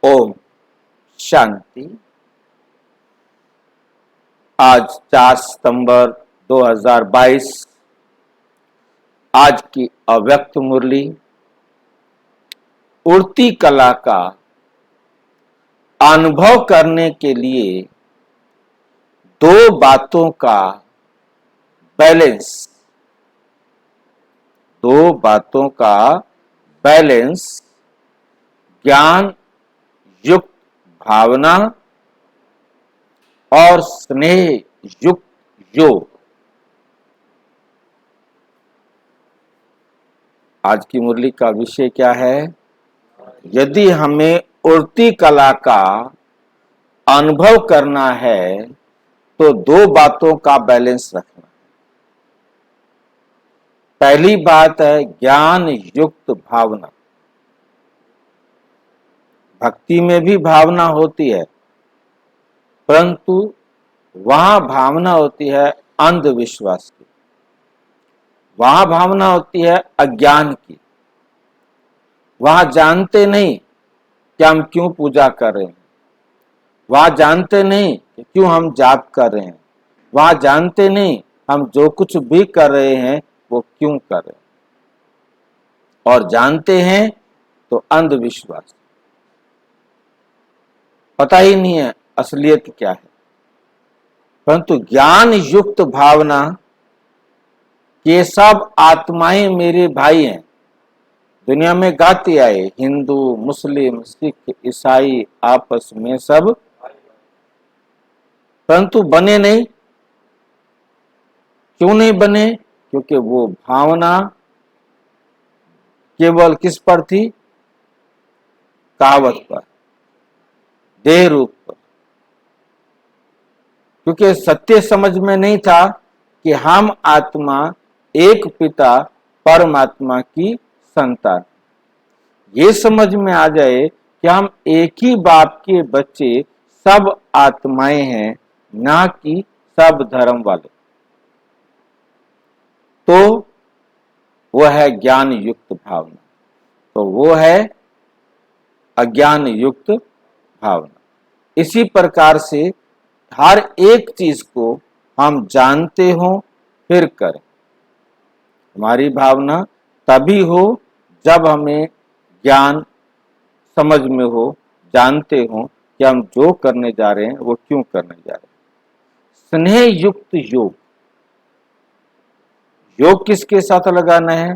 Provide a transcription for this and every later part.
ओम शांति। आज 4 सितंबर 2022। आज की अव्यक्त मुरली उड़ती कला का अनुभव करने के लिए दो बातों का बैलेंस, ज्ञान युक्त भावना और स्नेह युक्त योग। आज की मुरली का विषय क्या है? यदि हमें उड़ती कला का अनुभव करना है तो दो बातों का बैलेंस रखना। पहली बात है ज्ञान युक्त भावना। भक्ति में भी भावना होती है, परंतु वहां भावना होती है अंधविश्वास की, वहां भावना होती है अज्ञान की। वहां जानते नहीं कि हम क्यों पूजा कर रहे हैं, वहां जानते नहीं कि क्यों हम जाप कर रहे हैं, वहां जानते नहीं हम जो कुछ भी कर रहे हैं वो क्यों कर रहे हैं, और जानते हैं तो अंधविश्वास, पता ही नहीं है असलियत क्या है। परंतु ज्ञान युक्त भावना ये सब आत्माएं मेरे भाई हैं, दुनिया में गाते आए, हिंदू मुस्लिम सिख ईसाई आपस में सब, परंतु बने नहीं। क्यों नहीं बने? क्योंकि वो भावना केवल किस पर थी? कहावत पर, देह रूप पर। क्योंकि सत्य समझ में नहीं था कि हम आत्मा एक पिता परमात्मा की संतान। ये समझ में आ जाए कि हम एक ही बाप के बच्चे सब आत्माएं हैं, ना कि सब धर्म वाले, तो वो है ज्ञान युक्त भावना। तो वो है अज्ञान युक्त भावना। इसी प्रकार से हर एक चीज को हम जानते हो फिर करें। हमारी भावना तभी हो जब हमें ज्ञान समझ में हो, जानते हो कि हम जो करने जा रहे हैं वो क्यों करने जा रहे हैं। स्नेह युक्त योग। योग किसके साथ लगाना है?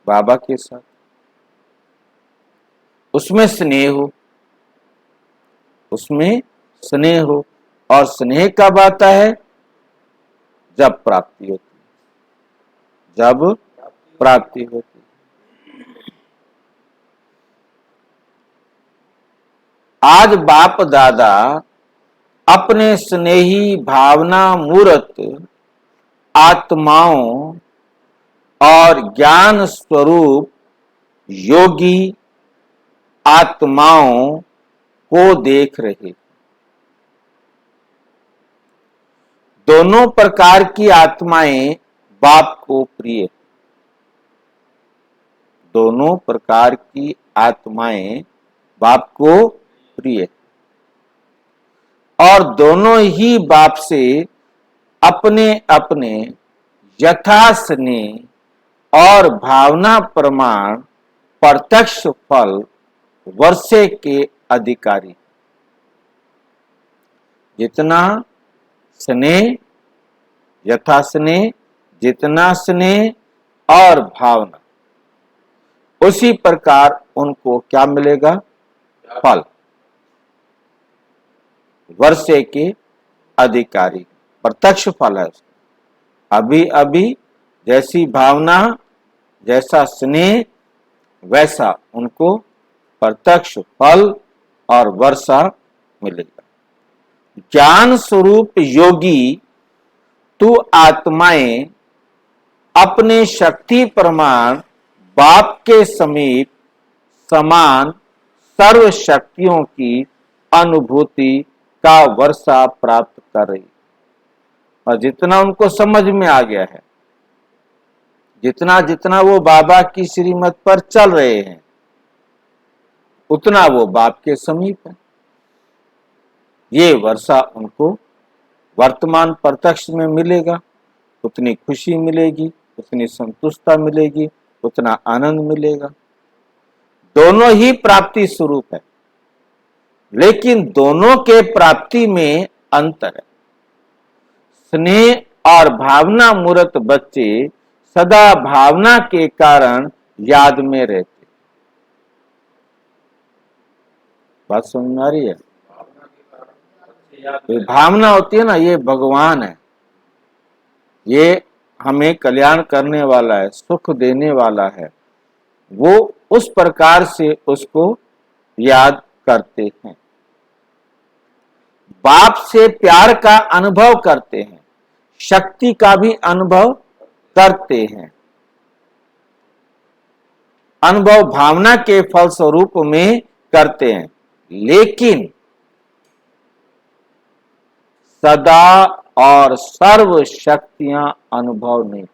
बाबा के साथ। उसमें स्नेह हो, उसमें स्नेह हो। और स्नेह कब आता है? जब प्राप्ति होती है, जब प्राप्ति होती है। आज बाप दादा अपने स्नेही भावना मूर्त आत्माओं और ज्ञान स्वरूप योगी आत्माओं को देख रहे। दोनों प्रकार की आत्माएं बाप को प्रिय, दोनों प्रकार की आत्माएं बाप को प्रिय, और दोनों ही बाप से अपने अपने यथा स्नेह और भावना प्रमाण प्रत्यक्ष फल वर्षे के अधिकारी। जितना स्नेह, यथा स्नेह, जितना स्नेह और भावना, उसी प्रकार उनको क्या मिलेगा? फल, वर्षे के अधिकारी, प्रत्यक्ष फल है। अभी अभी जैसी भावना, जैसा स्नेह, वैसा उनको प्रत्यक्ष फल और वर्षा मिलेगा। ज्ञान स्वरूप योगी तू आत्माएं अपने शक्ति प्रमाण बाप के समीप समान सर्व शक्तियों की अनुभूति का वर्षा प्राप्त कर रही। और जितना उनको समझ में आ गया है, जितना जितना वो बाबा की श्रीमत पर चल रहे हैं, उतना वो बाप के समीप है। ये वर्षा उनको वर्तमान प्रत्यक्ष में मिलेगा, उतनी खुशी मिलेगी, उतनी संतुष्टता मिलेगी, उतना आनंद मिलेगा। दोनों ही प्राप्ति स्वरूप है, लेकिन दोनों के प्राप्ति में अंतर है। स्नेह और भावना मूर्त बच्चे सदा भावना के कारण याद में रहते। बात समझ में आ रही है? भावना होती है ना, ये भगवान है, ये हमें कल्याण करने वाला है, सुख देने वाला है, वो उस प्रकार से उसको याद करते हैं। बाप से प्यार का अनुभव करते हैं, शक्ति का भी अनुभव करते हैं। अनुभव भावना के फलस्वरूप में करते हैं, लेकिन सदा और सर्व शक्तियां अनुभव नहीं।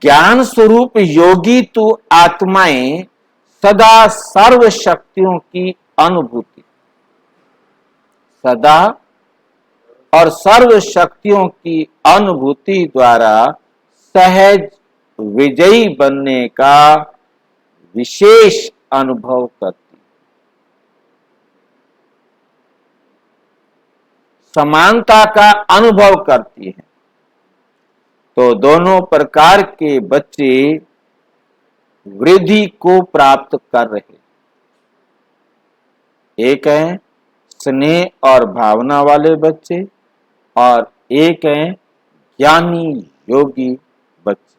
ज्ञान स्वरूप योगी तू आत्माएं सदा सर्व शक्तियों की अनुभूति, सदा और सर्व शक्तियों की अनुभूति द्वारा सहज विजयी बनने का विशेष अनुभव करती, समानता का अनुभव करती है। तो दोनों प्रकार के बच्चे वृद्धि को प्राप्त कर रहे, एक है स्नेह और भावना वाले बच्चे और एक है ज्ञानी योगी बच्चे।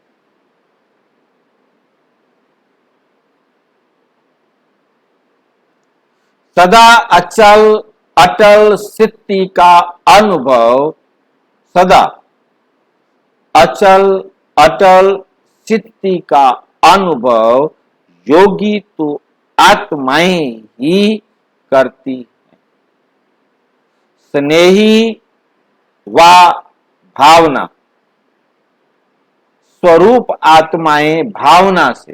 सदा अचल अटल स्थिति का अनुभव, सदा अचल अटल स्थिति का अनुभव योगी तो आत्माएं ही करती है। स्नेही व भावना स्वरूप आत्माएं भावना से,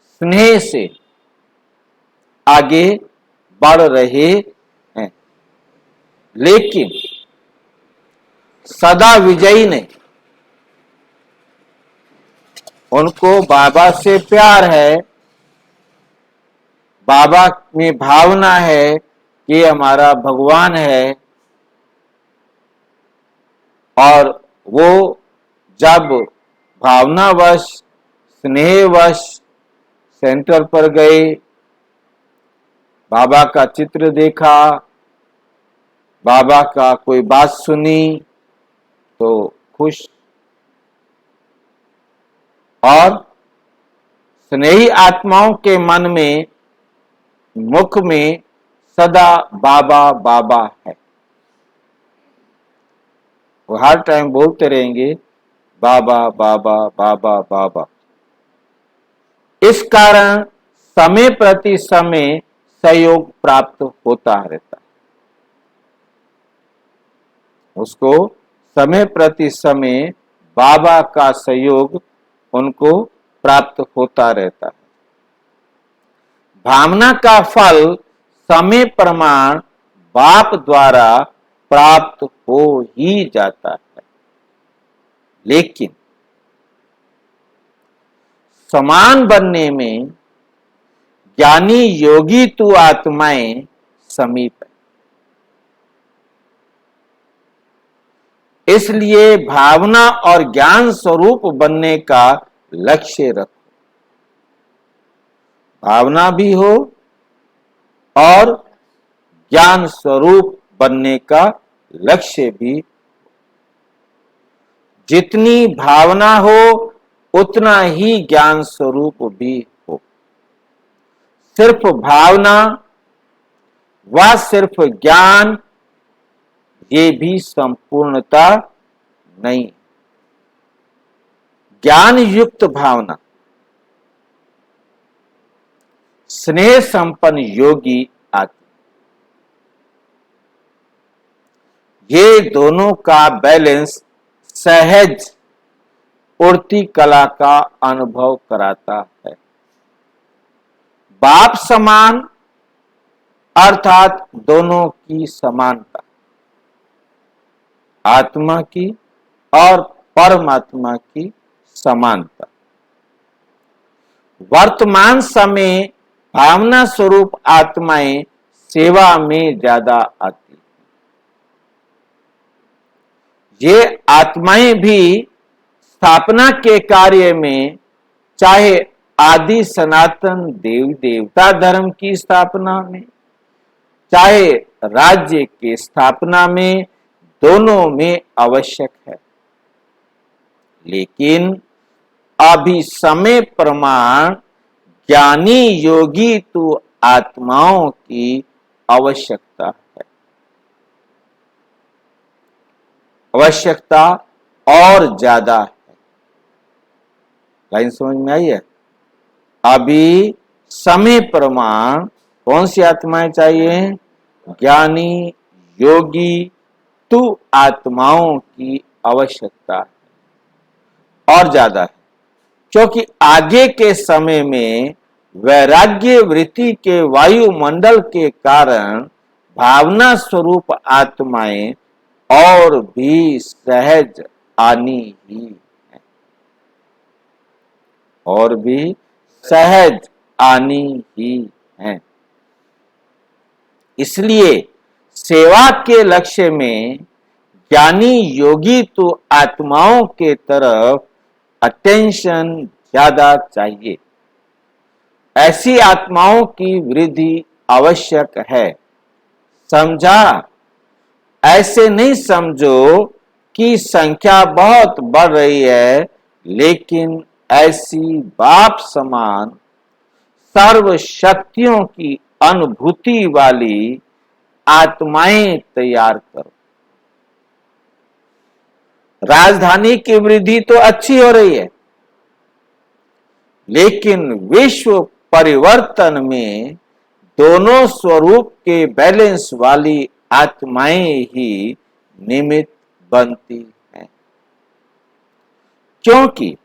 स्नेह से आगे बढ़ रहे हैं, लेकिन सदा विजयी नहीं। उनको बाबा से प्यार है, बाबा में भावना है कि हमारा भगवान है, और वो जब भावनावश स्नेहवश सेंटर पर गए, बाबा का चित्र देखा, बाबा का कोई बात सुनी तो खुश, और स्नेही आत्माओं के मन में मुख में सदा बाबा बाबा है। वो हर टाइम बोलते रहेंगे बाबा बाबा बाबा बाबा। इस कारण समय प्रति समय सहयोग प्राप्त होता रहता है, उसको समय प्रति समय बाबा का सहयोग उनको प्राप्त होता रहता है। भावना का फल समय प्रमाण बाप द्वारा प्राप्त हो ही जाता है, लेकिन समान बनने में ज्ञानी योगी तू आत्माएं समीप है। इसलिए भावना और ज्ञान स्वरूप बनने का लक्ष्य रखो। भावना भी हो और ज्ञान स्वरूप बनने का लक्ष्य भी। जितनी भावना हो उतना ही ज्ञान स्वरूप भी हो। सिर्फ भावना व सिर्फ ज्ञान, ये भी संपूर्णता नहीं। ज्ञान युक्त भावना, स्नेह संपन्न योगी आत्मा, ये दोनों का बैलेंस सहज उड़ती कला का अनुभव कराता है। बाप समान अर्थात दोनों की समानता, आत्मा की और परमात्मा की समानता। वर्तमान समय भावना स्वरूप आत्माएं सेवा में ज्यादा आती, ये आत्माएं भी स्थापना के कार्य में, चाहे आदि सनातन देवी देवता धर्म की स्थापना में, चाहे राज्य की स्थापना में, दोनों में आवश्यक है। लेकिन अभी समय प्रमाण ज्ञानी योगी तो आत्माओं की आवश्यकता है, आवश्यकता और ज्यादा है। लाइन समझ में आई है? अभी समय प्रमाण कौन सी आत्माएं चाहिए? ज्ञानी योगी तू आत्माओं की आवश्यकता है और ज्यादा है, क्योंकि आगे के समय में वैराग्य वृत्ति के वायुमंडल के कारण भावना स्वरूप आत्माएं और भी सहज आनी ही है, और भी सहज आनी ही है। इसलिए सेवा के लक्ष्य में ज्ञानी योगी तो आत्माओं के तरफ अटेंशन ज्यादा चाहिए। ऐसी आत्माओं की वृद्धि आवश्यक है। समझा? ऐसे नहीं समझो कि संख्या बहुत बढ़ रही है, लेकिन ऐसी बाप समान सर्व शक्तियों की अनुभूति वाली आत्माएं तैयार करो। राजधानी की वृद्धि तो अच्छी हो रही है, लेकिन विश्व परिवर्तन में दोनों स्वरूप के बैलेंस वाली आत्माएं ही निमित्त बनती हैं, क्योंकि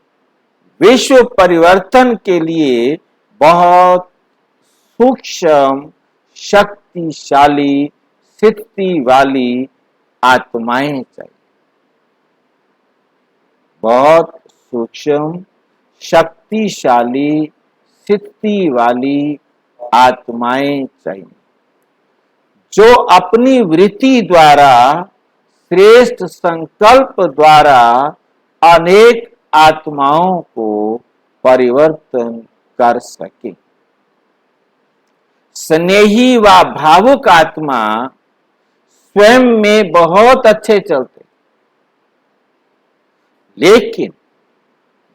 विश्व परिवर्तन के लिए बहुत सूक्ष्म शक्तिशाली स्थिति वाली आत्माएं चाहिए। बहुत सूक्ष्म शक्तिशाली स्थिति वाली आत्माएं चाहिए, जो अपनी वृत्ति द्वारा श्रेष्ठ संकल्प द्वारा अनेक आत्माओं को परिवर्तन कर सके। स्नेही व भावुक आत्मा स्वयं में बहुत अच्छे चलते, लेकिन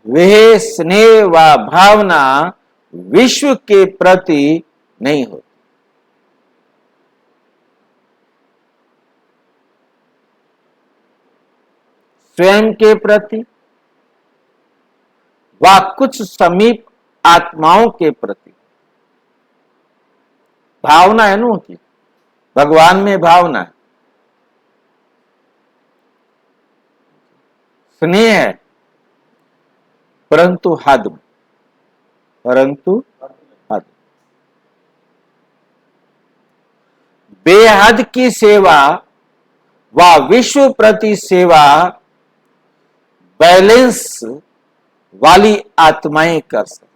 वह स्नेह व भावना विश्व के प्रति नहीं होती। स्वयं के प्रति व कुछ समीप आत्माओं के प्रति भावना है ना की, भगवान में भावना है, स्नेह है, परंतु हद में, हद। बेहद की सेवा व विश्व प्रति सेवा बैलेंस वाली आत्माएं कर सकती,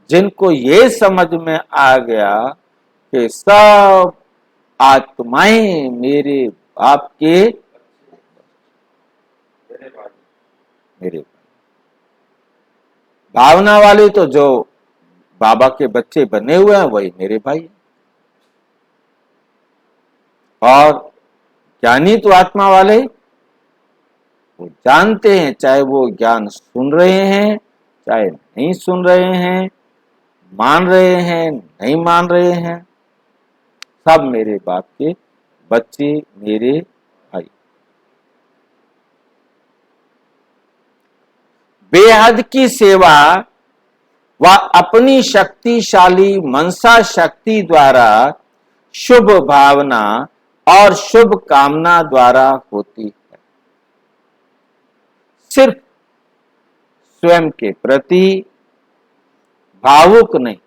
जिनको ये समझ में आ गया कि सब आत्माएं मेरे बाप के, मेरे भावना वाले तो जो बाबा के बच्चे बने हुए हैं वही मेरे भाई, और ज्ञानी तो आत्मा वाले वो जानते हैं, चाहे वो ज्ञान सुन रहे हैं चाहे नहीं सुन रहे हैं, मान रहे हैं नहीं मान रहे हैं, सब मेरे बाप के बच्चे, मेरे भाई। बेहद की सेवा व अपनी शक्तिशाली मनसा शक्ति द्वारा शुभ भावना और शुभ कामना द्वारा होती है। सिर्फ स्वयं के प्रति भावुक नहीं,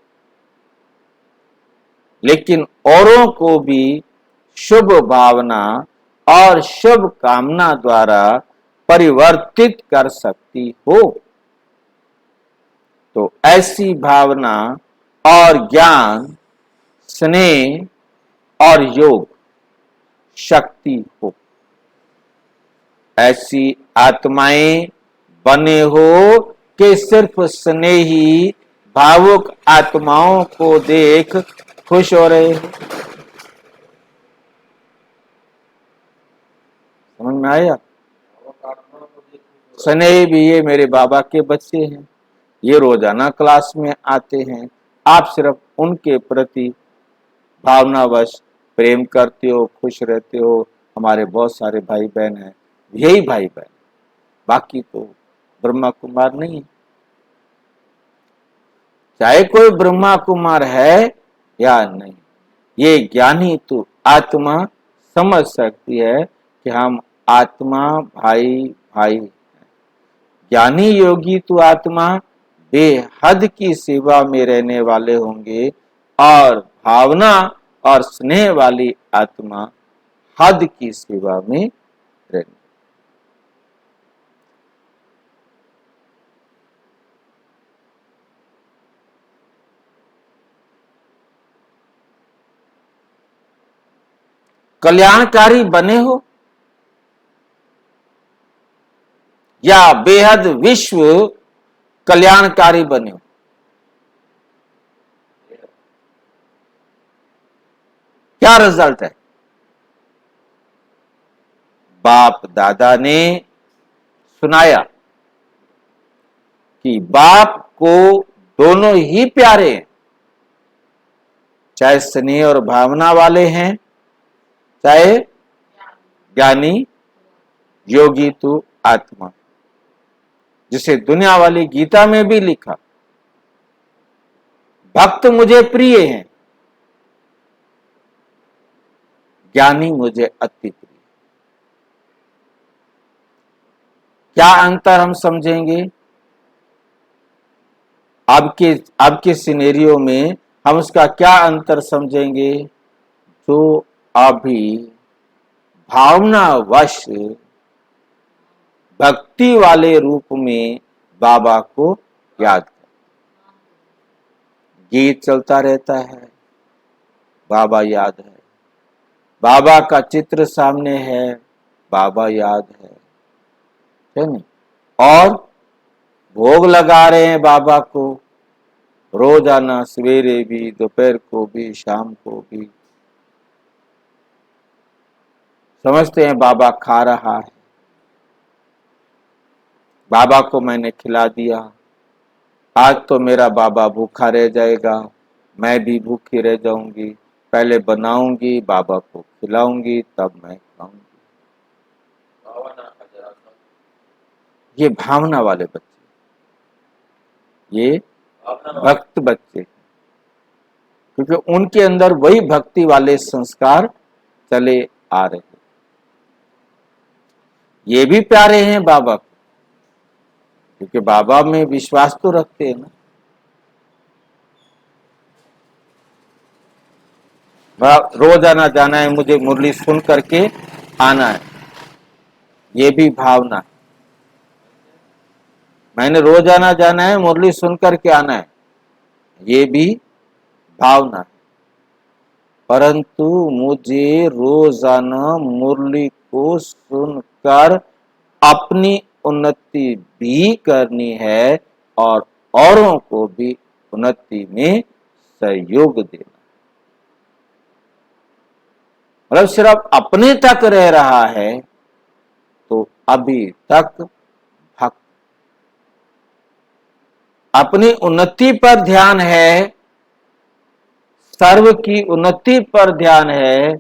लेकिन औरों को भी शुभ भावना और शुभ कामना द्वारा परिवर्तित कर सकती हो, तो ऐसी भावना और ज्ञान, स्नेह और योग शक्ति हो। ऐसी आत्माएं बने हो कि सिर्फ स्नेही भावुक आत्माओं को देख खुश हो रहे हो। समझ में आया? स्नेही भी ये मेरे बाबा के बच्चे हैं, ये रोजाना क्लास में आते हैं, आप सिर्फ उनके प्रति भावनावश प्रेम करते हो, खुश रहते हो। हमारे बहुत सारे भाई बहन हैं, यही भाई बहन, बाकी तो ब्रह्मा कुमार नहीं है। चाहे कोई ब्रह्मा कुमार है या नहीं, ये ज्ञानी तो आत्मा समझ सकती है कि हम आत्मा भाई भाई हैं। ज्ञानी योगी तो आत्मा बेहद की सेवा में रहने वाले होंगे, और भावना और स्नेह वाली आत्मा हद की सेवा में रहने। कल्याणकारी बने हो या बेहद विश्व कल्याणकारी बने हो, क्या रिजल्ट है? बाप दादा ने सुनाया कि बाप को दोनों ही प्यारे हैं, चाहे स्नेह और भावना वाले हैं, चाहे ज्ञानी योगी तो आत्मा, जिसे दुनिया वाली गीता में भी लिखा, भक्त मुझे प्रिय हैं, ज्ञानी मुझे अति प्रिय। क्या अंतर हम समझेंगे? आपके सिनेरियो में हम उसका क्या अंतर समझेंगे? जो अभी भावनावश भक्ति वाले रूप में बाबा को याद कर, गीत चलता रहता है, बाबा याद है, बाबा का चित्र सामने है, बाबा याद है नहीं? और भोग लगा रहे हैं बाबा को, रोजाना सवेरे भी, दोपहर को भी, शाम को भी। समझते हैं बाबा खा रहा है, बाबा को मैंने खिला दिया, आज तो मेरा बाबा भूखा रह जाएगा, मैं भी भूखी रह जाऊंगी, पहले बनाऊंगी, बाबा को खिलाऊंगी, तब मैं खाऊंगी। ये भावना वाले बच्चे, ये भक्त बच्चे, क्योंकि उनके अंदर वही भक्ति वाले संस्कार चले आ रहे हैं। ये भी प्यारे हैं बाबा को, क्योंकि बाबा में विश्वास तो रखते हैं ना। रोजाना जाना है, मुझे मुरली सुन करके आना है, ये भी भावना है। मैंने रोजाना जाना है, मुरली सुन करके आना है, ये भी भावना है। परंतु मुझे रोजाना मुरली को सुनकर अपनी उन्नति भी करनी है और औरों को भी उन्नति में सहयोग देना। मतलब सिर्फ अपने तक रह रहा है तो अभी तक भक्त। अपनी उन्नति पर ध्यान है, सर्व की उन्नति पर ध्यान है,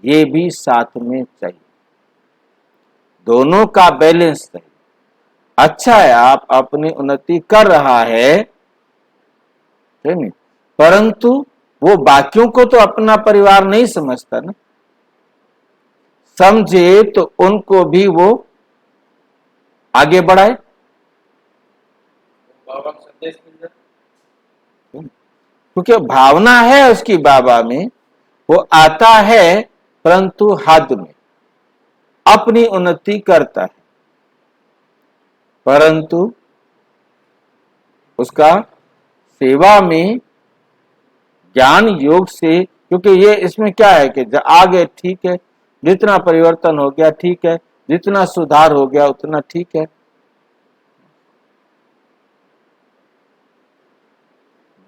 ये भी साथ में चाहिए, दोनों का बैलेंस चाहिए। अच्छा है आप अपनी उन्नति कर रहा है, नहीं? परंतु वो बाकियों को तो अपना परिवार नहीं समझता ना, समझे तो उनको भी वो आगे बढ़ाए, बाबा को संदेश मिल जाए। क्योंकि भावना है उसकी बाबा में, वो आता है परंतु हद में अपनी उन्नति करता है, परंतु उसका सेवा में ज्ञान योग से, क्योंकि ये इसमें क्या है कि आगे ठीक है, जितना परिवर्तन हो गया ठीक है, जितना सुधार हो गया उतना ठीक है।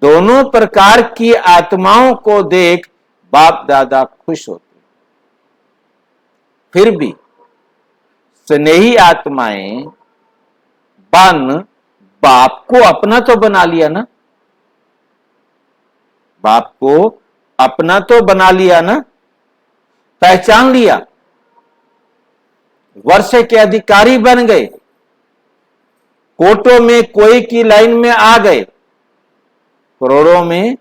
दोनों प्रकार की आत्माओं को देख बाप दादा खुश होते, फिर भी स्नेही आत्माएं बन बाप को अपना तो बना लिया ना, बाप को अपना तो बना लिया ना, पहचान लिया, वर्ष के अधिकारी बन गए, कोटों में कोई की लाइन में आ गए, करोड़ों में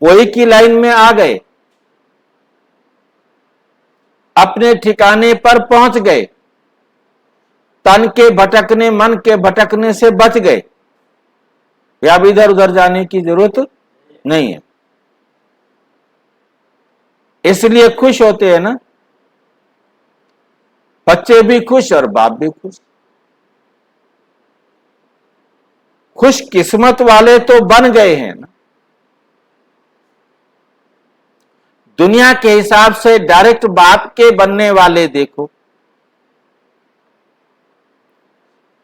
कोई की लाइन में आ गए, अपने ठिकाने पर पहुंच गए, तन के भटकने मन के भटकने से बच गए, अब इधर उधर जाने की जरूरत नहीं है। इसलिए खुश होते हैं ना, बच्चे भी खुश और बाप भी खुश। खुश किस्मत वाले तो बन गए हैं ना। दुनिया के हिसाब से डायरेक्ट बाप के बनने वाले देखो,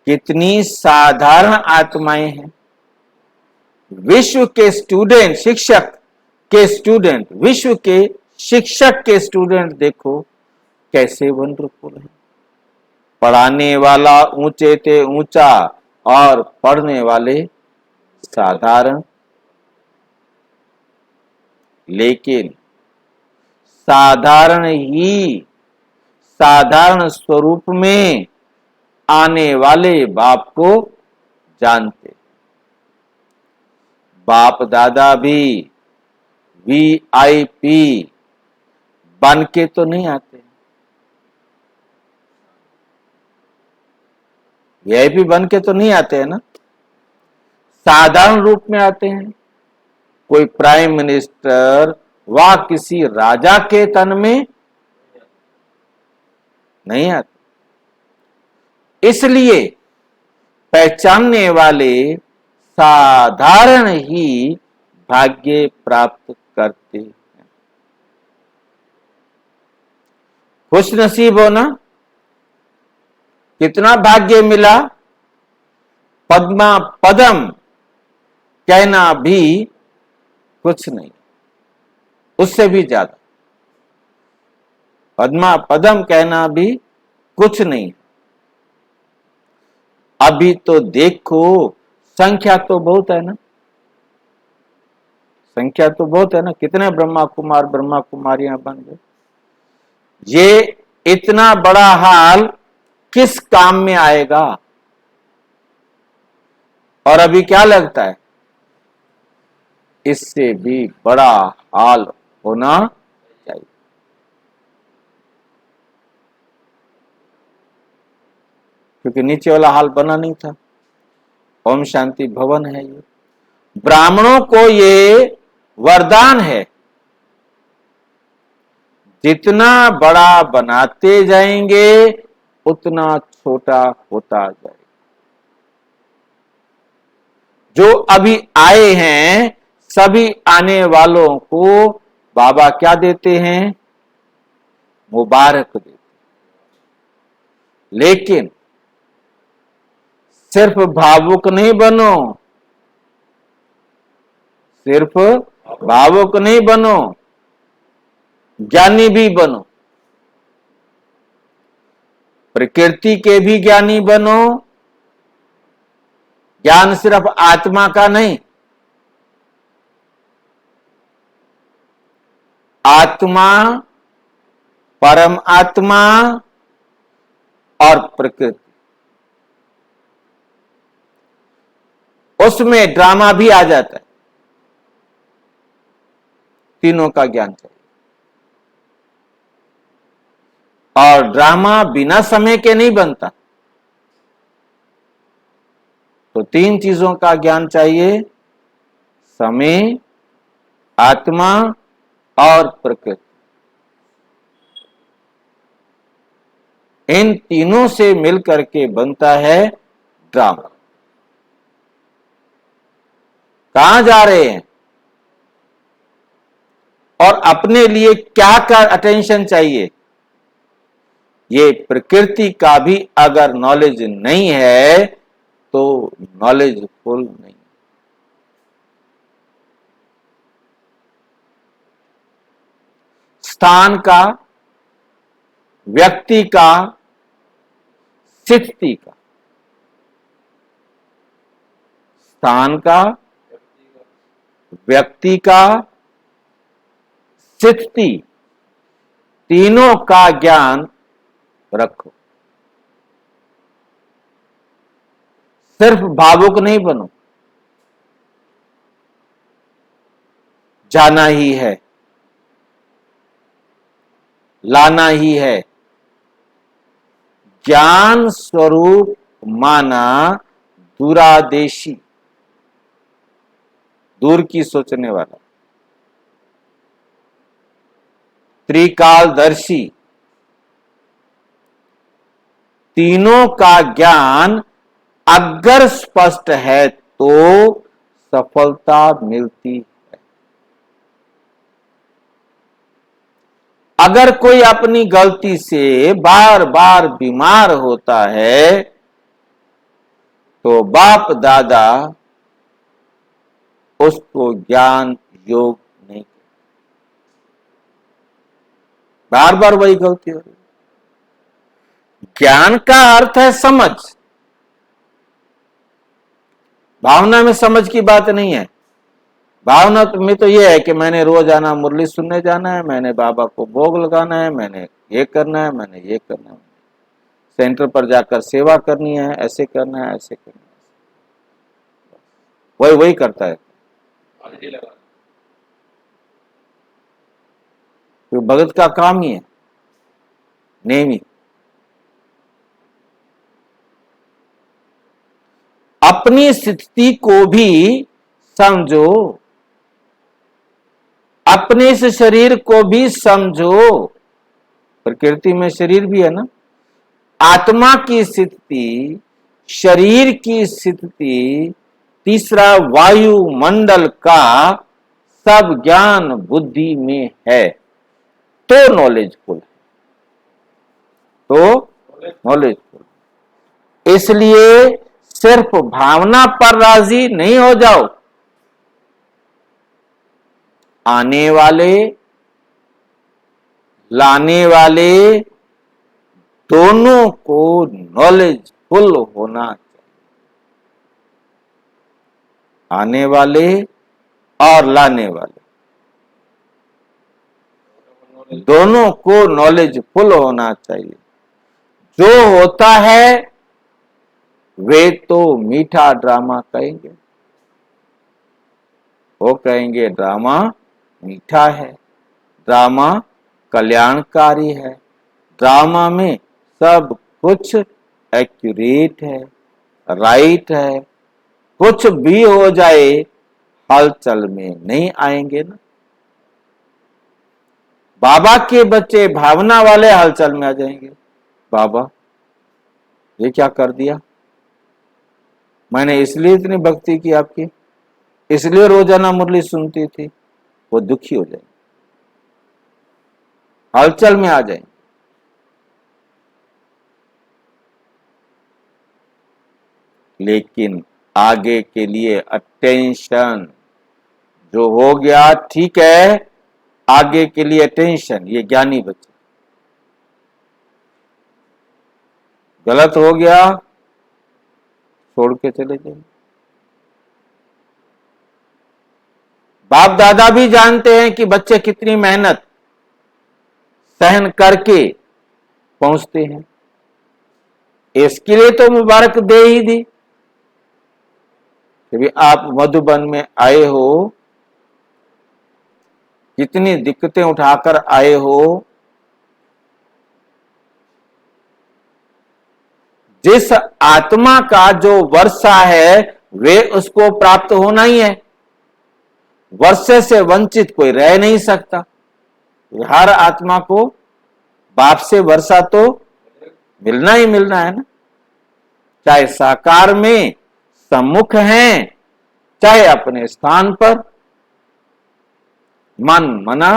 कितनी साधारण आत्माएं हैं। विश्व के स्टूडेंट, शिक्षक के स्टूडेंट, विश्व के शिक्षक के स्टूडेंट देखो कैसे वंडरफुल है। पढ़ाने वाला ऊंचे ते ऊंचा और पढ़ने वाले साधारण, लेकिन साधारण ही साधारण स्वरूप में आने वाले बाप को जानते। बाप दादा भी VIP बन के तो नहीं आते, VIP बन के तो नहीं आते हैं ना, साधारण रूप में आते हैं। कोई प्राइम मिनिस्टर व किसी राजा के तन में नहीं आते। इसलिए पहचानने वाले साधारण ही भाग्य प्राप्त करते हैं। खुश नसीब होना, कितना भाग्य मिला, पद्मा पदम कहना भी कुछ नहीं, उससे भी ज्यादा। पद्मा पदम कहना भी कुछ नहीं। अभी तो देखो संख्या तो बहुत है ना, संख्या तो बहुत है ना, कितने ब्रह्मा कुमार ब्रह्मा कुमारियां बन गए। ये इतना बड़ा हाल किस काम में आएगा? और अभी क्या लगता है, इससे भी बड़ा हाल होना चाहिए। क्योंकि नीचे वाला हाल बना नहीं था। ओम शांति भवन है ये, ब्राह्मणों को ये वरदान है, जितना बड़ा बनाते जाएंगे उतना छोटा होता जाएगा। जो अभी आए हैं सभी आने वालों को बाबा क्या देते हैं? मुबारक देते। लेकिन सिर्फ भावुक नहीं बनो, सिर्फ भावुक नहीं बनो, ज्ञानी भी बनो, प्रकृति के भी ज्ञानी बनो। ज्ञान सिर्फ आत्मा का नहीं, आत्मा, परम आत्मा और प्रकृति, उसमें ड्रामा भी आ जाता है। तीनों का ज्ञान चाहिए। और ड्रामा बिना समय के नहीं बनता। तो तीन चीजों का ज्ञान चाहिए, समय, आत्मा और प्रकृति। इन तीनों से मिलकर के बनता है ड्रामा। कहां जा रहे हैं और अपने लिए क्या क्या अटेंशन चाहिए, ये प्रकृति का भी अगर नॉलेज नहीं है तो नॉलेजफुल नहीं। स्थान का, व्यक्ति का, स्थिति का, स्थान का, व्यक्ति का, स्थिति, तीनों का ज्ञान रखो। सिर्फ भावुक नहीं बनो, जाना ही है, लाना ही है। ज्ञान स्वरूप माना दूरादेशी, दूर की सोचने वाला, त्रिकालदर्शी, तीनों का ज्ञान अगर स्पष्ट है तो सफलता मिलती है। अगर कोई अपनी गलती से बार बार बीमार होता है तो बाप दादा उसको ज्ञान योग नहीं करते, बार बार वही गलती हो रही। ज्ञान का अर्थ है समझ, भावना में समझ की बात नहीं है। भावना में तो यह है कि मैंने रोज आना, मुरली सुनने जाना है, मैंने बाबा को भोग लगाना है, मैंने ये करना है, मैंने ये करना है, सेंटर पर जाकर सेवा करनी है, ऐसे करना है, ऐसे करना है, वही वही करता है। तो भगत का काम ही है नेमी। अपनी स्थिति को भी समझो, अपने इस शरीर को भी समझो। प्रकृति में शरीर भी है ना। आत्मा की स्थिति, शरीर की स्थिति, तीसरा वायुमंडल का सब ज्ञान बुद्धि में है तो नॉलेजफुल है, तो नॉलेजफुल। इसलिए सिर्फ भावना पर राजी नहीं हो जाओ, आने वाले लाने वाले दोनों को नॉलेजफुल होना चाहिए। आने वाले और लाने वाले दोनों को नॉलेजफुल होना चाहिए। जो होता है वे तो मीठा ड्रामा कहेंगे, वो कहेंगे ड्रामा मीठा है, ड्रामा कल्याणकारी है, ड्रामा में सब कुछ एक्यूरेट है, राइट है। कुछ भी हो जाए हलचल में नहीं आएंगे ना। बाबा के बच्चे भावना वाले हलचल में आ जाएंगे। बाबा ये क्या कर दिया, मैंने इसलिए इतनी भक्ति की आपकी, इसलिए रोजाना मुरली सुनती थी। वो दुखी हो जाएंगे, हलचल में आ जाएंगे। लेकिन आगे के लिए अटेंशन, जो हो गया ठीक है, आगे के लिए अटेंशन। ये ज्ञानी बच्चे, गलत हो गया छोड़ के चले जाएंगे। बाप दादा भी जानते हैं कि बच्चे कितनी मेहनत सहन करके पहुंचते हैं, इसके लिए तो मुबारक दे ही दी कि आप मधुबन में आए हो, कितनी दिक्कतें उठाकर आए हो। जिस आत्मा का जो वर्षा है वे उसको प्राप्त होना ही है। वर्षे से वंचित कोई रह नहीं सकता। हर आत्मा को बाप से वर्षा तो मिलना ही मिलना है ना, चाहे साकार में सम्मुख हैं, चाहे अपने स्थान पर मन मना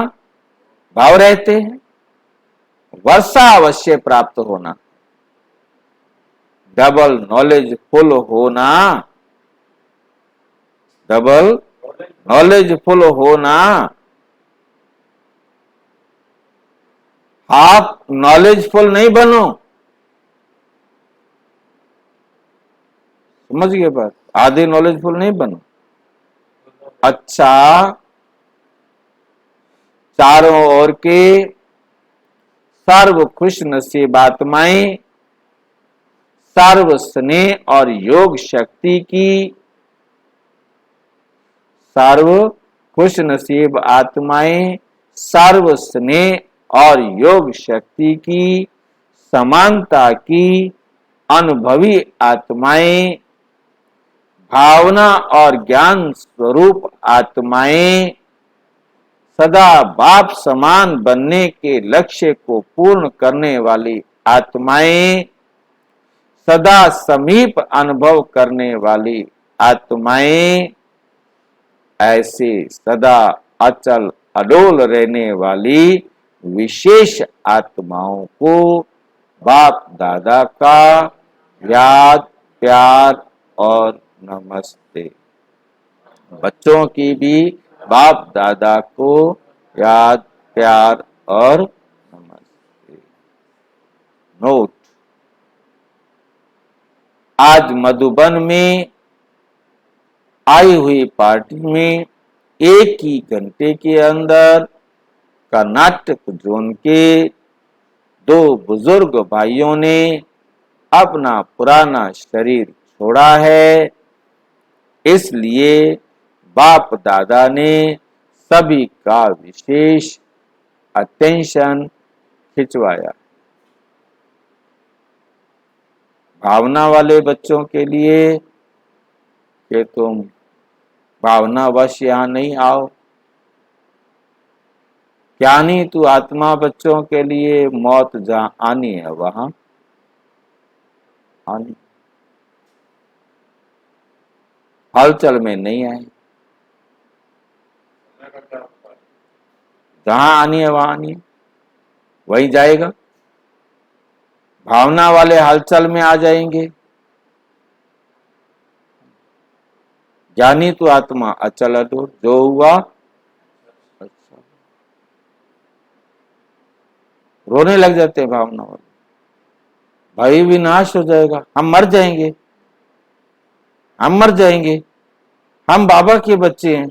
भाव रहते हैं। वर्षा अवश्य प्राप्त होना, डबल नॉलेज फुल होना, डबल नॉलेज फुल होना, हाफ नॉलेजफुल नहीं बनो। समझ गए बात, आधे नॉलेजफुल नहीं बनो। अच्छा, चारों ओर के सर्व खुश नसीब आत्माएं, सर्व स्नेह और योग शक्ति की, सर्व खुश नसीब आत्माएं सर्व स्नेह और योग शक्ति की, समानता की अनुभवी आत्माएं, भावना और ज्ञान स्वरूप आत्माएं, सदा बाप समान बनने के लक्ष्य को पूर्ण करने वाली आत्माएं, सदा समीप अनुभव करने वाली आत्माएं, ऐसे सदा अचल अडोल रहने वाली विशेष आत्माओं को बाप दादा का याद प्यार और नमस्ते। बच्चों की भी बाप दादा को याद प्यार और नमस्ते। नोट, आज मधुबन में आई हुई पार्टी में 1 ही घंटे के अंदर कर्नाटक जोन के 2 बुजुर्ग भाइयों ने अपना पुराना शरीर छोड़ा है। इसलिए बाप दादा ने सभी का विशेष अटेंशन खिंचवाया। भावना वाले बच्चों के लिए कि तुम भावनावश यहां नहीं आओ, ज्ञानी तू आत्मा बच्चों के लिए मौत जहां आनी है वहां आनी, हलचल में नहीं आए, जहां आनी है वहां आनी है, वही जाएगा। भावना वाले हलचल में आ जाएंगे, ज्ञानी तो आत्मा अचल अडोल, जो हुआ अच्छा। रोने लग जाते हैं भावना वाले, भाई विनाश हो जाएगा, हम मर जाएंगे, हम मर जाएंगे, हम बाबा के बच्चे हैं,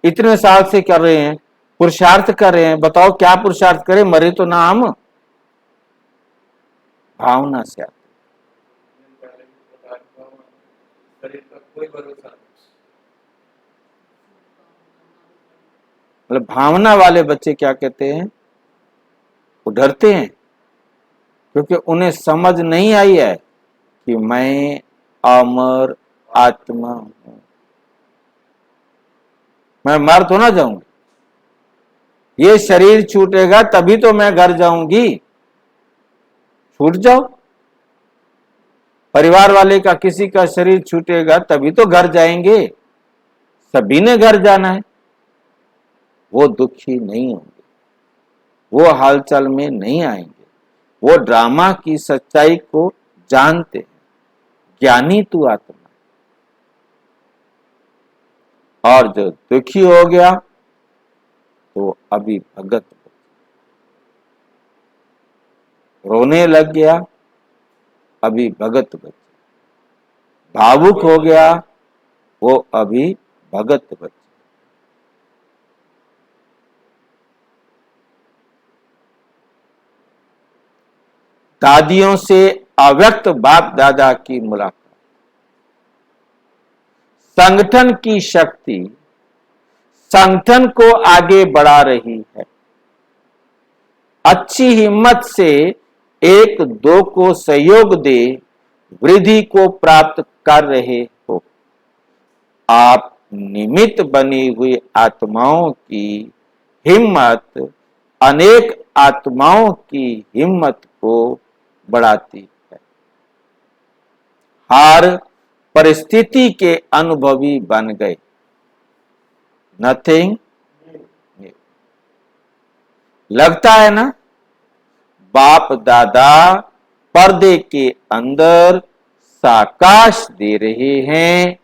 इतने साल से कर रहे हैं, पुरुषार्थ कर रहे हैं, बताओ क्या पुरुषार्थ करें, मरे तो ना हम। भावना से आते, मतलब भावना वाले बच्चे क्या कहते हैं, वो डरते हैं, क्योंकि उन्हें समझ नहीं आई है कि मैं अमर आत्मा हूं, मैं मर तो ना जाऊंगी, ये शरीर छूटेगा तभी तो मैं घर जाऊंगी। छूट जाओ, परिवार वाले का किसी का शरीर छूटेगा तभी तो घर जाएंगे, सभी ने घर जाना है। वो दुखी नहीं होंगे, वो हालचाल में नहीं आएंगे, वो ड्रामा की सच्चाई को जानते हैं। ज्ञानी तू आत्मा, और जो दुखी हो गया तो अभी भगत रोने लग गया, अभी भगत बचे, भावुक हो गया वो अभी भगत बचे। दादियों से अव्यक्त बाप दादा की मुलाकात, संगठन की शक्ति संगठन को आगे बढ़ा रही है। अच्छी हिम्मत से 1-2 को सहयोग दे वृद्धि को प्राप्त कर रहे हो। आप निमित्त बनी हुई आत्माओं की हिम्मत अनेक आत्माओं की हिम्मत को बढ़ाती है। हर परिस्थिति के अनुभवी बन गए। नथिंग लगता है ना, बाप दादा पर्दे के अंदर साकाश दे रहे हैं,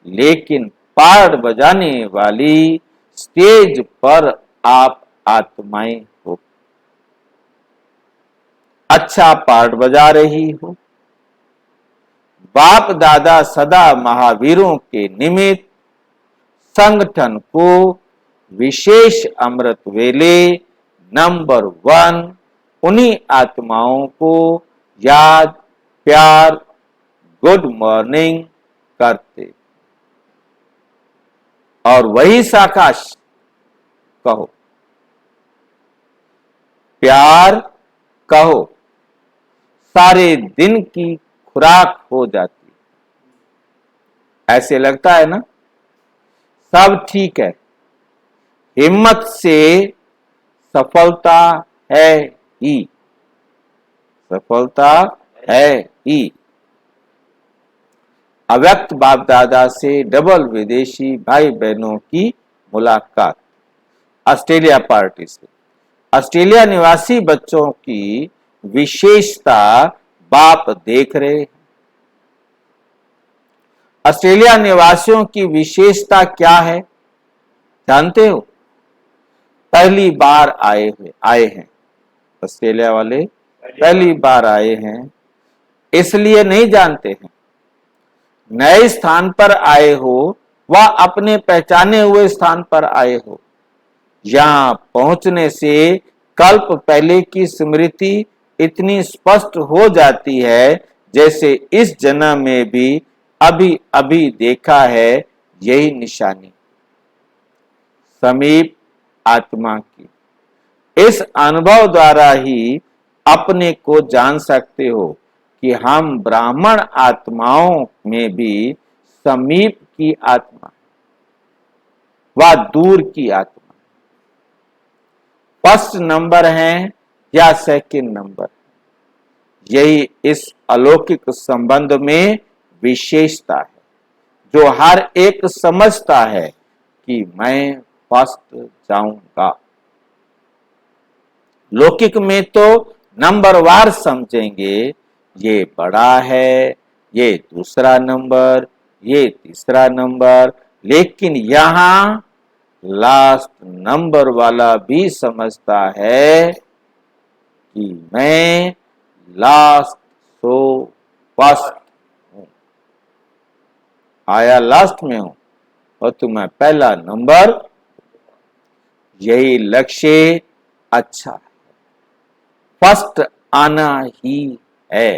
लेकिन पार्ट बजाने वाली स्टेज पर आप आत्माएं हो। अच्छा पार्ट बजा रही हो। बाप दादा सदा महावीरों के निमित्त संगठन को विशेष अमृत वेले नंबर 1 उन्हीं आत्माओं को याद, प्यार, गुड मॉर्निंग करते और वही साकाश कहो, प्यार कहो, सारे दिन की खुराक हो जाती। ऐसे लगता है ना, सब ठीक है, हिम्मत से सफलता है ही, सफलता है ही। अव्यक्त बाप दादा से डबल विदेशी भाई बहनों की मुलाकात ऑस्ट्रेलिया पार्टी से। ऑस्ट्रेलिया निवासी बच्चों की विशेषता बाप देख रहे हैं। ऑस्ट्रेलिया निवासियों की विशेषता क्या है जानते हो? पहली बार आए हैं ऑस्ट्रेलिया वाले, पहली बार आए हैं इसलिए नहीं जानते हैं। नए स्थान पर आए हो व अपने पहचाने हुए स्थान पर आए हो, यहां पहुंचने से कल्प पहले की स्मृति इतनी स्पष्ट हो जाती है जैसे इस जन्म में भी अभी अभी देखा है। यही निशानी समीप आत्मा की। इस अनुभव द्वारा ही अपने को जान सकते हो कि हम ब्राह्मण आत्माओं में भी समीप की आत्मा व दूर की आत्मा, फर्स्ट नंबर है या सेकंड नंबर, यही इस अलौकिक संबंध में विशेषता है जो हर एक समझता है कि मैं फर्स्ट जाऊंगा। लौकिक में तो नंबरवार समझेंगे, ये बड़ा है, ये दूसरा नंबर, ये तीसरा नंबर, लेकिन यहां लास्ट नंबर वाला भी समझता है कि मैं लास्ट सो फर्स्ट हूं, आया लास्ट में हूं और तुम्हें पहला नंबर। यही लक्ष्य अच्छा है, फर्स्ट आना ही है।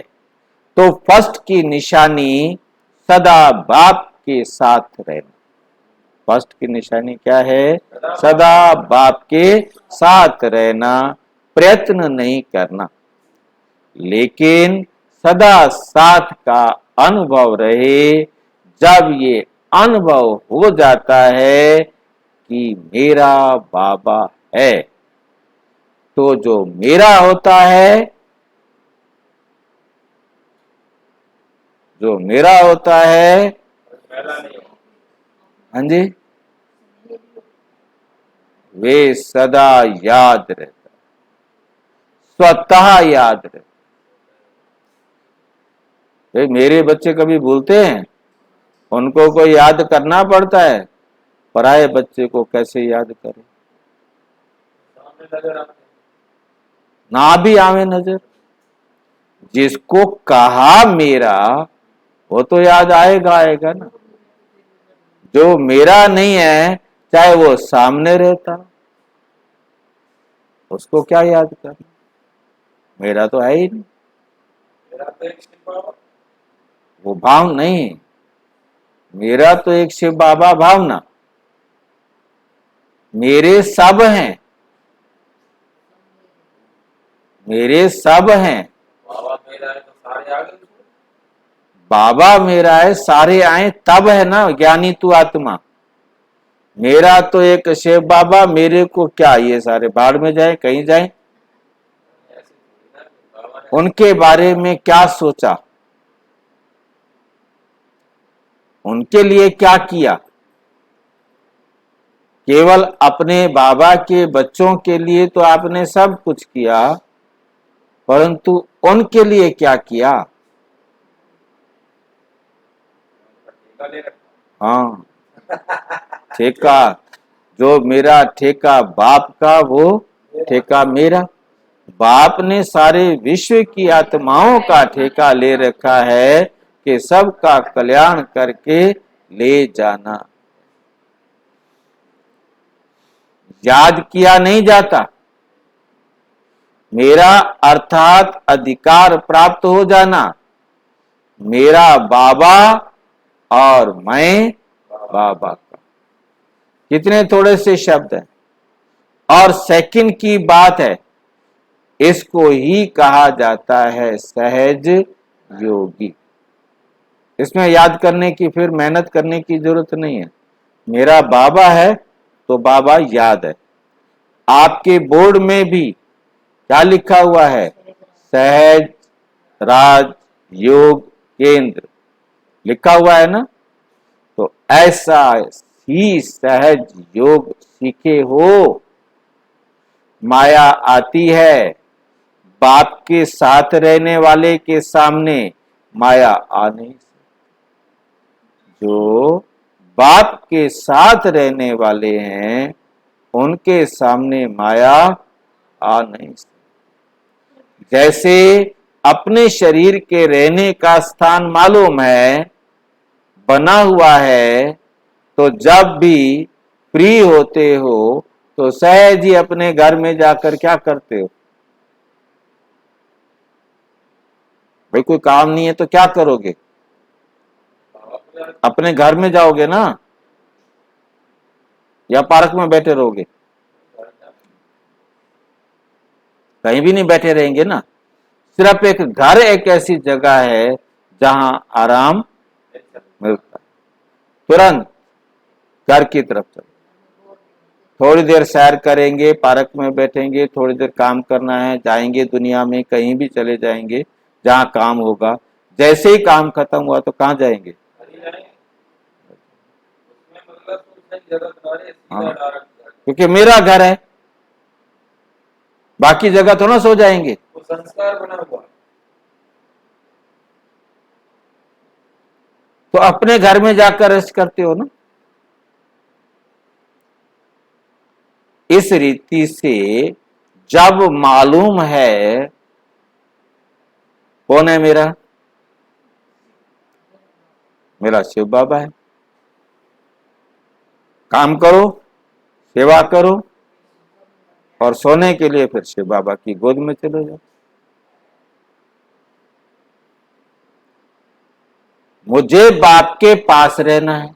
तो फर्स्ट की निशानी सदा बाप के साथ रहना। फर्स्ट की निशानी क्या है? सदा बाप के साथ रहना, प्रयत्न नहीं करना, लेकिन सदा साथ का अनुभव रहे। जब ये अनुभव हो जाता है कि मेरा बाबा है, तो जो मेरा होता है, जो मेरा होता है, हाँ जी, वे सदा याद रहता, स्वतः याद रहता। मेरे बच्चे कभी भूलते हैं? उनको कोई याद करना पड़ता है। पराये बच्चे को कैसे याद करे? ना भी आवे नजर। जिसको कहा मेरा, वो तो याद आएगा ना। जो मेरा नहीं है, चाहे वो सामने रहता, उसको क्या याद करना? मेरा तो है ही नहीं। वो भाव नहीं, मेरा तो एक शिव बाबा भावना। मेरे सब हैं, मेरे सब हैं। बाबा मेरा है तो सारे आ गए। बाबा मेरा है, सारे आए तब है ना ज्ञानी तू आत्मा। मेरा तो एक शिव बाबा, मेरे को क्या, ये सारे बाढ़ में जाए, कहीं जाए। उनके बारे में क्या सोचा, उनके लिए क्या किया? केवल अपने बाबा के बच्चों के लिए तो आपने सब कुछ किया, परंतु उनके लिए क्या किया? हाँ, ठेका, जो मेरा ठेका बाप का, वो ठेका मेरा। बाप ने सारे विश्व की आत्माओं का ठेका ले रखा है कि सबका कल्याण करके ले जाना। याद किया नहीं जाता। मेरा अर्थात अधिकार प्राप्त हो जाना, मेरा बाबा और मैं बाबा का। कितने थोड़े से शब्द हैं और सेकंड की बात है। इसको ही कहा जाता है सहज योगी। इसमें याद करने की, फिर मेहनत करने की जरूरत नहीं है। मेरा बाबा है तो बाबा याद है। आपके बोर्ड में भी क्या लिखा हुआ है? सहज राज योग केंद्र लिखा हुआ है ना। तो ऐसा ही सहज योग सीखे हो। माया आती है, बाप के साथ रहने वाले के सामने माया आ नहीं सकती। जो बाप के साथ रहने वाले हैं उनके सामने माया आ नहीं सकती। जैसे अपने शरीर के रहने का स्थान मालूम है, बना हुआ है, तो जब भी फ्री होते हो तो सहज ही अपने घर में जाकर क्या करते हो? भाई कोई काम नहीं है तो क्या करोगे? अपने घर में जाओगे ना, या पार्क में बैठे रहोगे? कहीं भी नहीं बैठे रहेंगे ना। सिर्फ एक घर एक ऐसी जगह है जहां आराम मिलता है। तुरंत घर की तरफ चलो, थोड़ी देर सैर करेंगे, पार्क में बैठेंगे, थोड़ी देर काम करना है, जाएंगे दुनिया में कहीं भी चले जाएंगे जहां काम होगा। जैसे ही काम खत्म हुआ तो कहां जाएंगे? हाँ, क्योंकि मेरा घर है, बाकी जगह तो ना सो जाएंगे। वो संस्कार बना हुआ। तो अपने घर में जाकर रेस्ट करते हो ना। इस रीति से जब मालूम है कौन है मेरा, मेरा शिव बाबा है, काम करो, सेवा करो, और सोने के लिए फिर शिव बाबा की गोद में चले जाओ। मुझे बाप के पास रहना है,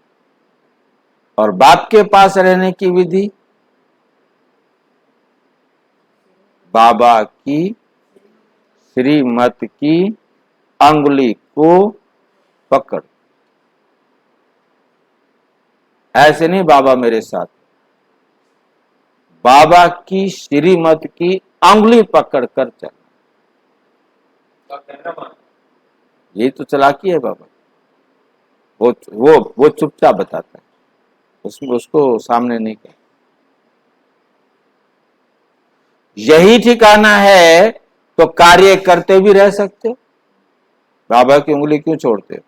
और बाप के पास रहने की विधि बाबा की श्रीमत की अंगुली को पकड़। ऐसे नहीं बाबा मेरे साथ, बाबा की श्रीमत की अंगुली पकड़ कर चल। यही तो चालाकी है बाबा। वो चुपचाप बताता है, उसमें उसको सामने नहीं कर। यही ठिकाना है तो कार्य करते भी रह सकते हो। बाबा की उंगली क्यों छोड़ते हो?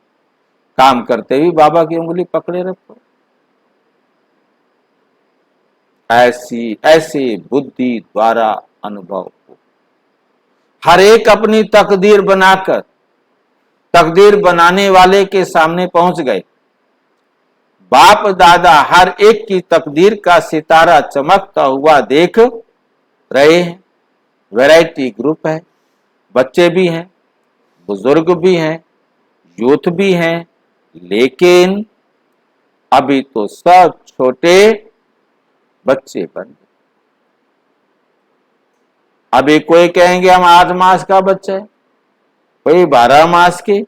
काम करते भी बाबा की उंगली पकड़े रखो। ऐसी ऐसी बुद्धि द्वारा अनुभव हो। हर एक अपनी तकदीर बनाकर तकदीर बनाने वाले के सामने पहुंच गए। बाप दादा हर एक की तकदीर का सितारा चमकता हुआ देख रहे हैं। वैरायटी ग्रुप है, बच्चे भी हैं, बुजुर्ग भी हैं, यूथ भी हैं, लेकिन अभी तो सब छोटे बच्चे बन गए। अभी कोई कहेंगे हम 8 मास का बच्चा है, कोई 12 मास के,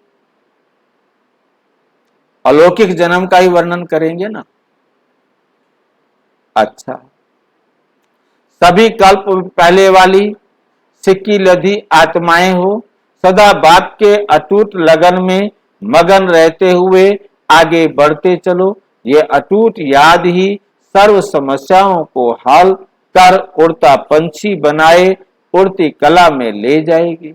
अलौकिक जन्म का ही वर्णन करेंगे ना। अच्छा, सभी कल्प पहले वाली सिक्की लधी आत्माएं हो, सदा बाप के अटूट लगन में मगन रहते हुए आगे बढ़ते चलो। ये अटूट याद ही सर्व समस्याओं को हल कर उड़ता पंछी बनाए उड़ती कला में ले जाएगी।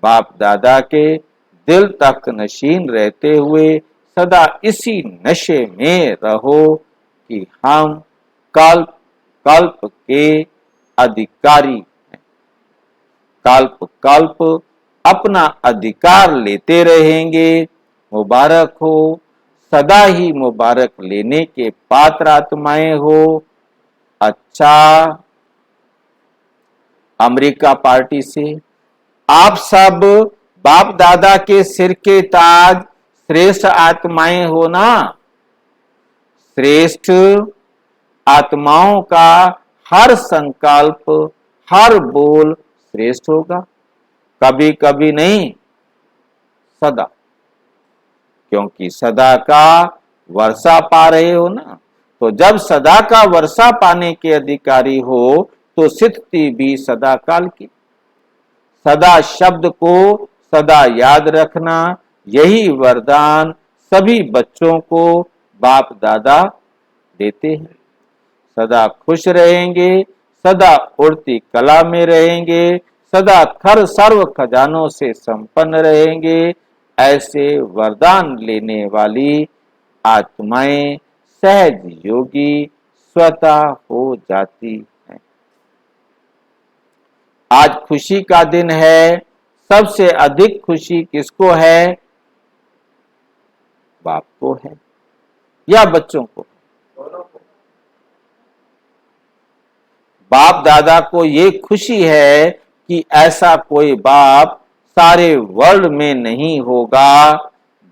बाप दादा के दिल तक नशीन रहते हुए सदा इसी नशे में रहो कि हम कल्प कल्प के अधिकारी हैं। कल्प कल्प अपना अधिकार लेते रहेंगे। मुबारक हो, सदा ही मुबारक लेने के पात्र आत्माएं हो। अच्छा, अमेरिका पार्टी से आप सब बाप दादा के सिर के ताज श्रेष्ठ आत्माएं हो ना। श्रेष्ठ आत्माओं का हर संकल्प, हर बोल श्रेष्ठ होगा, कभी कभी नहीं, सदा। क्योंकि सदा का वर्षा पा रहे हो ना, तो जब सदा का वर्षा पाने के अधिकारी हो तो सिद्धि भी सदा काल की। सदा शब्द को सदा याद रखना, यही वरदान सभी बच्चों को बाप दादा देते हैं। सदा खुश रहेंगे, सदा उड़ती कला में रहेंगे, सदा खर सर्व खजानों से संपन्न रहेंगे। ऐसे वरदान लेने वाली आत्माएं सहज योगी स्वतः हो जाती हैं। आज खुशी का दिन है। सबसे अधिक खुशी किसको है? बाप को है या बच्चों को? बाप दादा को ये खुशी है कि ऐसा कोई बाप सारे वर्ल्ड में नहीं होगा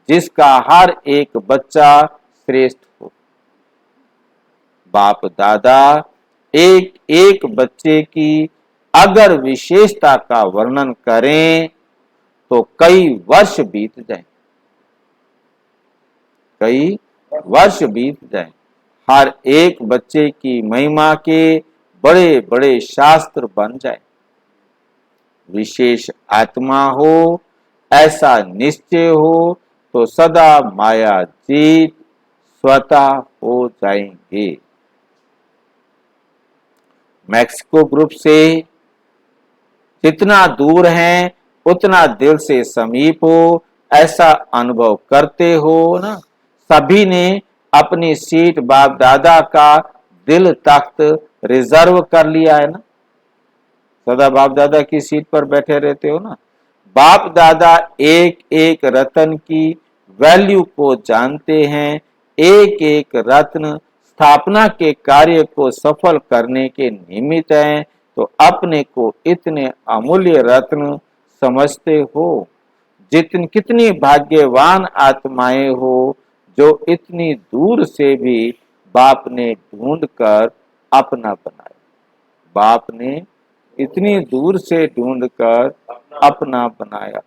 जिसका हर एक बच्चा श्रेष्ठ हो। बाप दादा एक एक बच्चे की अगर विशेषता का वर्णन करें तो कई वर्ष बीत जाए, कई वर्ष बीत जाए। हर एक बच्चे की महिमा के बड़े बड़े शास्त्र बन जाए। विशेष आत्मा हो, ऐसा निश्चय हो तो सदा माया जीत स्वतः हो जाएंगे। मैक्सिको ग्रुप से जितना दूर हैं उतना दिल से समीप हो, ऐसा अनुभव करते हो ना। सभी ने अपनी सीट बाप दादा का दिल तख्त रिजर्व कर लिया है ना। सदा बाप दादा की सीट पर बैठे रहते हो ना। बाप दादा एक एक रत्न की वैल्यू को जानते हैं। एक एक रत्न स्थापना के कार्य को सफल करने के निमित्त हैं, तो अपने को इतने अमूल्य रत्न समझते हो। कितनी भाग्यवान आत्माएं हो जो इतनी दूर से भी बाप ने ढूंढ कर अपना बनाया। बाप ने इतनी दूर से ढूंढकर अपना बनाया।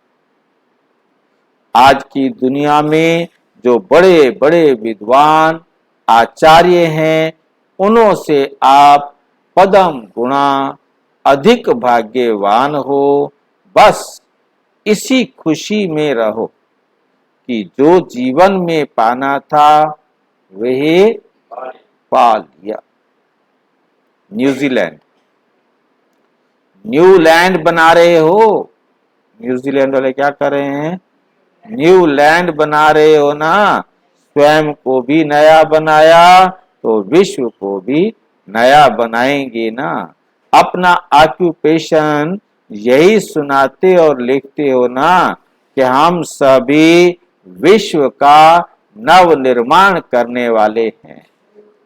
आज की दुनिया में जो बड़े बड़े विद्वान आचार्य हैं, उनों से आप पदम गुणा अधिक भाग्यवान हो। बस इसी खुशी में रहो कि जो जीवन में पाना था वही पा लिया। न्यूजीलैंड, न्यू लैंड बना रहे हो। न्यूजीलैंड वाले क्या कर रहे हैं? न्यू लैंड बना रहे हो ना। स्वयं को भी नया बनाया तो विश्व को भी नया बनाएंगे ना। अपना ऑक्यूपेशन यही सुनाते और लिखते हो ना कि हम सभी विश्व का नव निर्माण करने वाले हैं।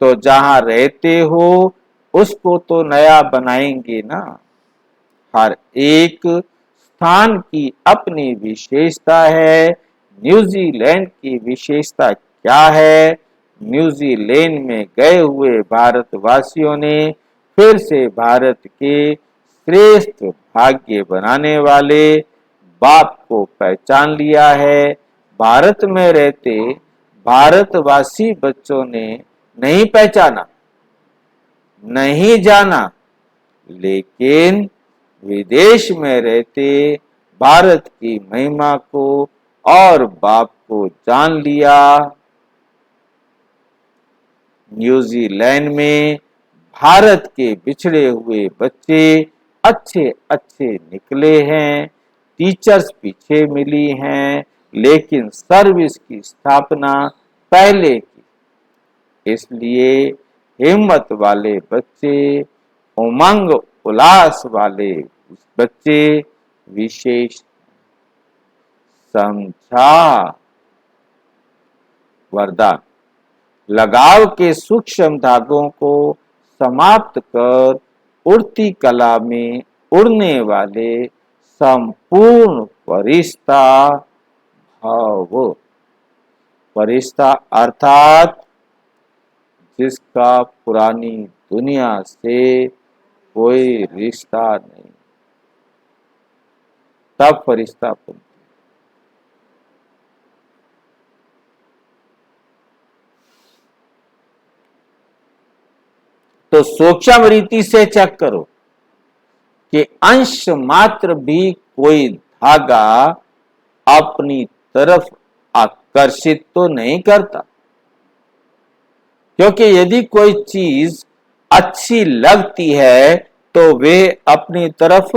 तो जहां रहते हो उसको तो नया बनाएंगे ना। हर एक स्थान की अपनी विशेषता है। न्यूजीलैंड की विशेषता क्या है? न्यूजीलैंड में गए हुए भारतवासियों ने फिर से भारत के श्रेष्ठ भाग्य बनाने वाले बाप को पहचान लिया है। भारत में रहते भारतवासी बच्चों ने नहीं पहचाना, नहीं जाना, लेकिन विदेश में रहते भारत की महिमा को और बाप को जान लिया। न्यूजीलैंड में भारत के बिछड़े हुए बच्चे अच्छे अच्छे निकले हैं, टीचर्स पीछे मिली हैं, लेकिन सर्विस की स्थापना पहले की। इसलिए हिम्मत वाले बच्चे, उमंग उल्लास वाले बच्चे विशेष। समझा? वरदान। लगाव के सूक्ष्म धागों को समाप्त कर उड़ती कला में उड़ने वाले संपूर्ण फरिश्ता भाव। फरिश्ता अर्थात जिसका पुरानी दुनिया से कोई रिश्ता नहीं, तब फरिश्ता बनता। तो सूक्ष्म रीति से चेक करो कि अंश मात्र भी कोई धागा अपनी तरफ आकर्षित तो नहीं करता, क्योंकि यदि कोई चीज अच्छी लगती है तो वे अपनी तरफ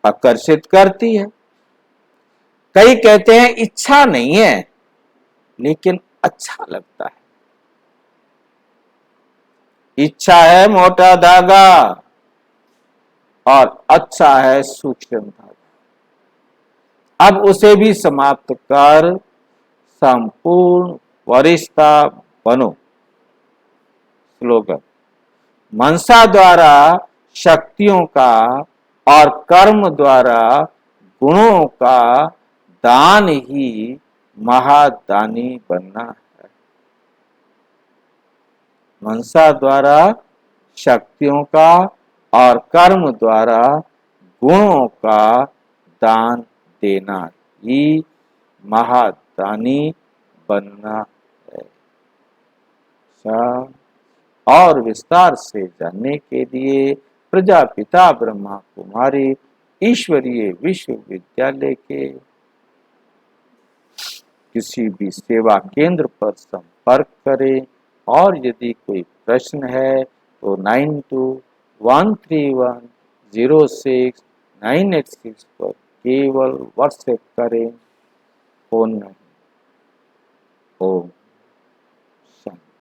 आकर्षित करती है। कई कहते हैं इच्छा नहीं है लेकिन अच्छा लगता है। इच्छा है मोटा धागा और अच्छा है सूक्ष्म धागा। अब उसे भी समाप्त कर संपूर्ण वरिष्ठता बनो। स्लोगन। मनसा द्वारा शक्तियों का और कर्म द्वारा गुणों का दान ही महादानी बनना है। मनसा द्वारा शक्तियों का और कर्म द्वारा गुणों का दान देना ही महादानी बनना है। और विस्तार से जानने के लिए प्रजापिता ब्रह्मा कुमारी ईश्वरीय विश्वविद्यालय के किसी भी सेवा केंद्र पर संपर्क करें, और यदि कोई प्रश्न है तो 9213106986 पर केवल व्हाट्सएप करें, फोन नहीं। ओम